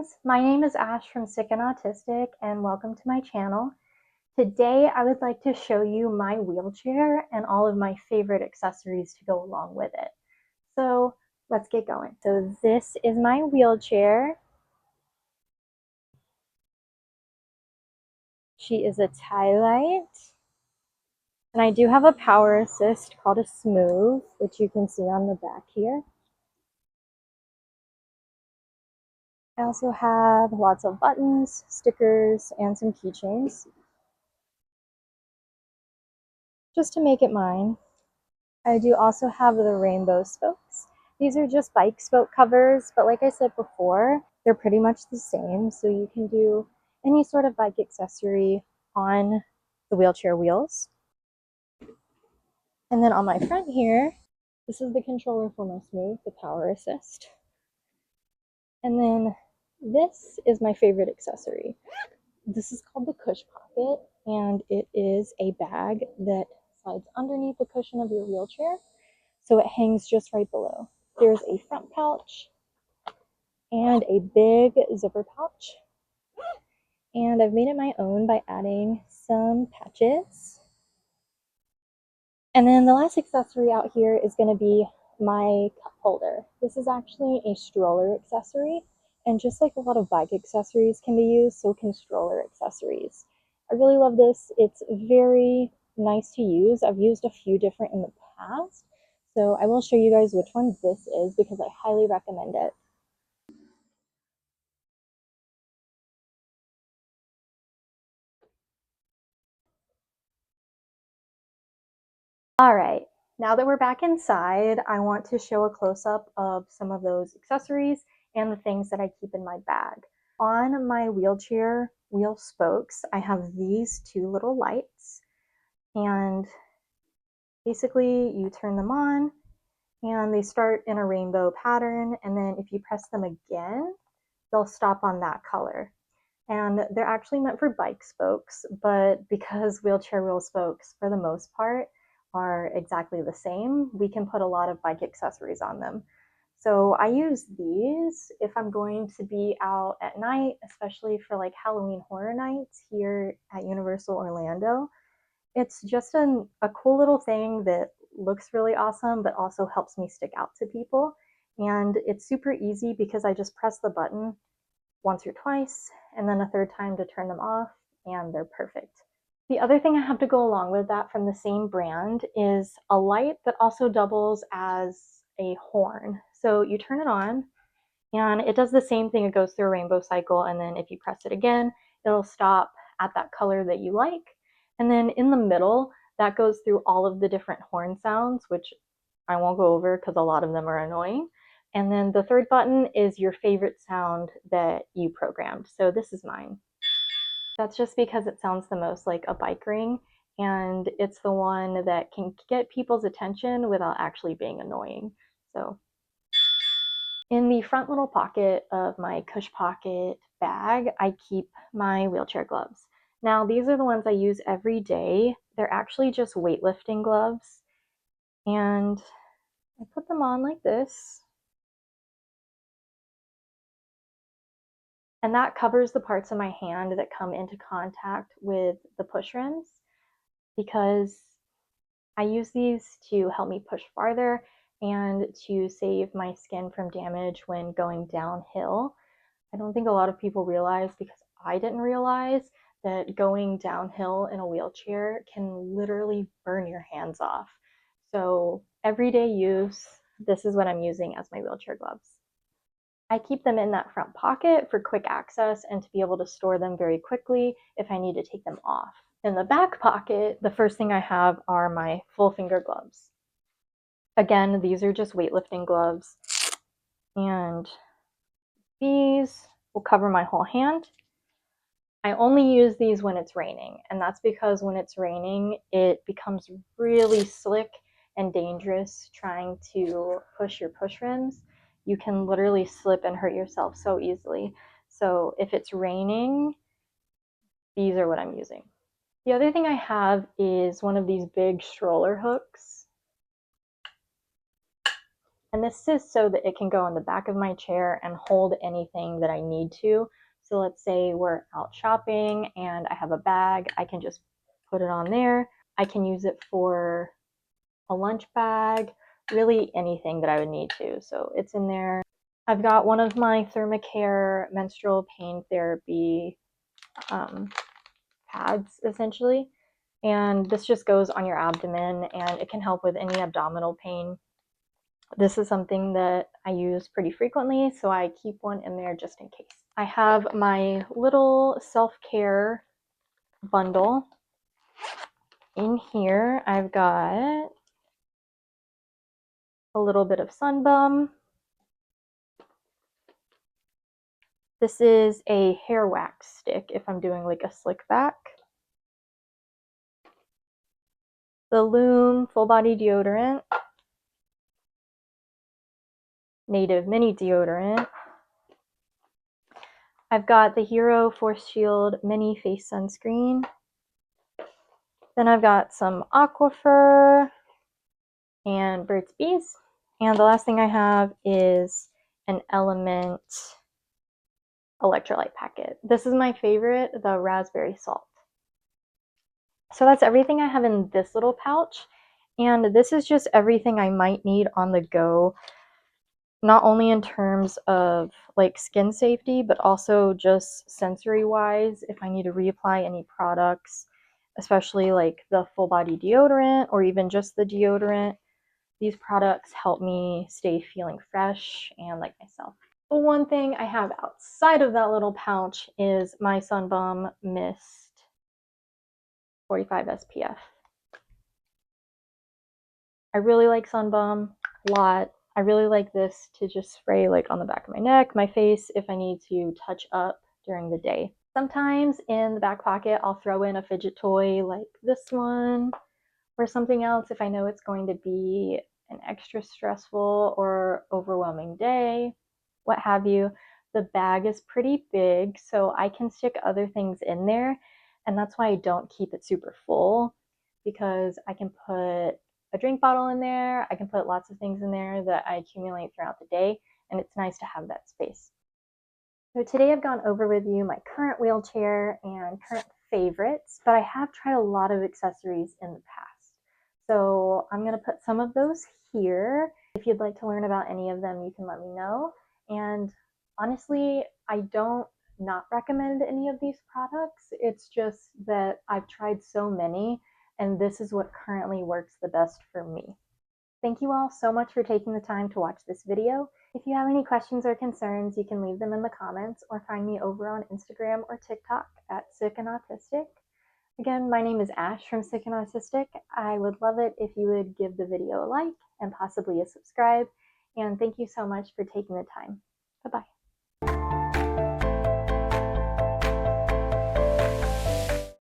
friends, my name is Ash from Sick and Autistic and welcome to my channel. Today I would like to show you my wheelchair and all of my favorite accessories to go along with it. So let's get going. So this is my wheelchair. She is a Tylite. And I do have a power assist called a Smooth, which you can see on the back here. I also have lots of buttons, stickers, and some keychains, just to make it mine. I do also have the rainbow spokes. These are just bike spoke covers, but like I said before, they're pretty much the same, so you can do any sort of bike accessory on the wheelchair wheels. And then on my front here, this is the controller for my Smooth, the power assist. And then this is my favorite accessory. This is called the Cush Pocket, and it is a bag that slides underneath the cushion of your wheelchair, so it hangs just right below. There's a front pouch and a big zipper pouch, and I've made it my own by adding some patches. And then the last accessory out here is going to be my cup holder. This is actually a stroller accessory, and just like a lot of bike accessories can be used, so can stroller accessories. I really love this. It's very nice to use. I've used a few different in the past, so I will show you guys which one this is because I highly recommend it. All right, now that we're back inside, I want to show a close-up of some of those accessories and the things that I keep in my bag. On my wheelchair wheel spokes, I have these two little lights, and basically you turn them on and they start in a rainbow pattern, and then if you press them again, they'll stop on that color. And they're actually meant for bike spokes, but because wheelchair wheel spokes, for the most part, are exactly the same, we can put a lot of bike accessories on them. So I use these if I'm going to be out at night, especially for like Halloween Horror Nights here at Universal Orlando. It's just a cool little thing that looks really awesome, but also helps me stick out to people. And it's super easy because I just press the button once or twice, and then a third time to turn them off, and they're perfect. The other thing I have to go along with that from the same brand is a light that also doubles as a horn. So you turn it on, and it does the same thing. It goes through a rainbow cycle, and then if you press it again, it'll stop at that color that you like. And then in the middle, that goes through all of the different horn sounds, which I won't go over because a lot of them are annoying. And then the third button is your favorite sound that you programmed. So this is mine. That's just because it sounds the most like a bike ring, and it's the one that can get people's attention without actually being annoying. So in the front little pocket of my Cush Pocket bag, I keep my wheelchair gloves. Now, these are the ones I use every day. They're actually just weightlifting gloves, and I put them on like this. And that covers the parts of my hand that come into contact with the push rims, because I use these to help me push farther and to save my skin from damage when going downhill. I don't think a lot of people realize, because I didn't realize, that going downhill in a wheelchair can literally burn your hands off. So everyday use, this is what I'm using as my wheelchair gloves. I keep them in that front pocket for quick access and to be able to store them very quickly if I need to take them off. In the back pocket, the first thing I have are my full finger gloves. Again, these are just weightlifting gloves, and these will cover my whole hand. I only use these when it's raining, and that's because when it's raining, it becomes really slick and dangerous trying to push your push rims. You can literally slip and hurt yourself so easily. So if it's raining, these are what I'm using. The other thing I have is one of these big stroller hooks. And this is so that it can go on the back of my chair and hold anything that I need to. So let's say we're out shopping and I have a bag, I can just put it on there. I can use it for a lunch bag, really anything that I would need to. So it's in there. I've got one of my Thermacare menstrual pain therapy pads, essentially. And this just goes on your abdomen and it can help with any abdominal pain. This is something that I use pretty frequently, so I keep one in there just in case. I have my little self-care bundle. In here, I've got a little bit of Sun Bum. This is a hair wax stick if I'm doing like a slick back. The Lume Full Body Deodorant. Native Mini Deodorant. I've got the Hero Force Shield Mini Face Sunscreen. Then I've got some Aquifer and Burt's Bees. And the last thing I have is an Element electrolyte packet. This is my favorite, the raspberry salt. So that's everything I have in this little pouch. And this is just everything I might need on the go, not only in terms of like skin safety, but also just sensory wise, if I need to reapply any products, especially like the full body deodorant or even just the deodorant. These products help me stay feeling fresh and like myself. The one thing I have outside of that little pouch is my Sun Bum Mist 45 SPF. I really like Sun Bum a lot. I really like this to just spray like on the back of my neck, my face, if I need to touch up during the day. Sometimes in the back pocket, I'll throw in a fidget toy like this one or something else if I know it's going to be an extra stressful or overwhelming day, what have you. The bag is pretty big, so I can stick other things in there, and that's why I don't keep it super full, because I can put a drink bottle in there, I can put lots of things in there that I accumulate throughout the day, and it's nice to have that space. So today I've gone over with you my current wheelchair and current favorites, but I have tried a lot of accessories in the past. So I'm going to put some of those here. If you'd like to learn about any of them, you can let me know. And honestly, I don't not recommend any of these products. It's just that I've tried so many, and this is what currently works the best for me. Thank you all so much for taking the time to watch this video. If you have any questions or concerns, you can leave them in the comments or find me over on Instagram or TikTok at Sick and Autistic. Again, my name is Ash from Sick and Autistic. I would love it if you would give the video a like and possibly a subscribe. And thank you so much for taking the time. Bye-bye.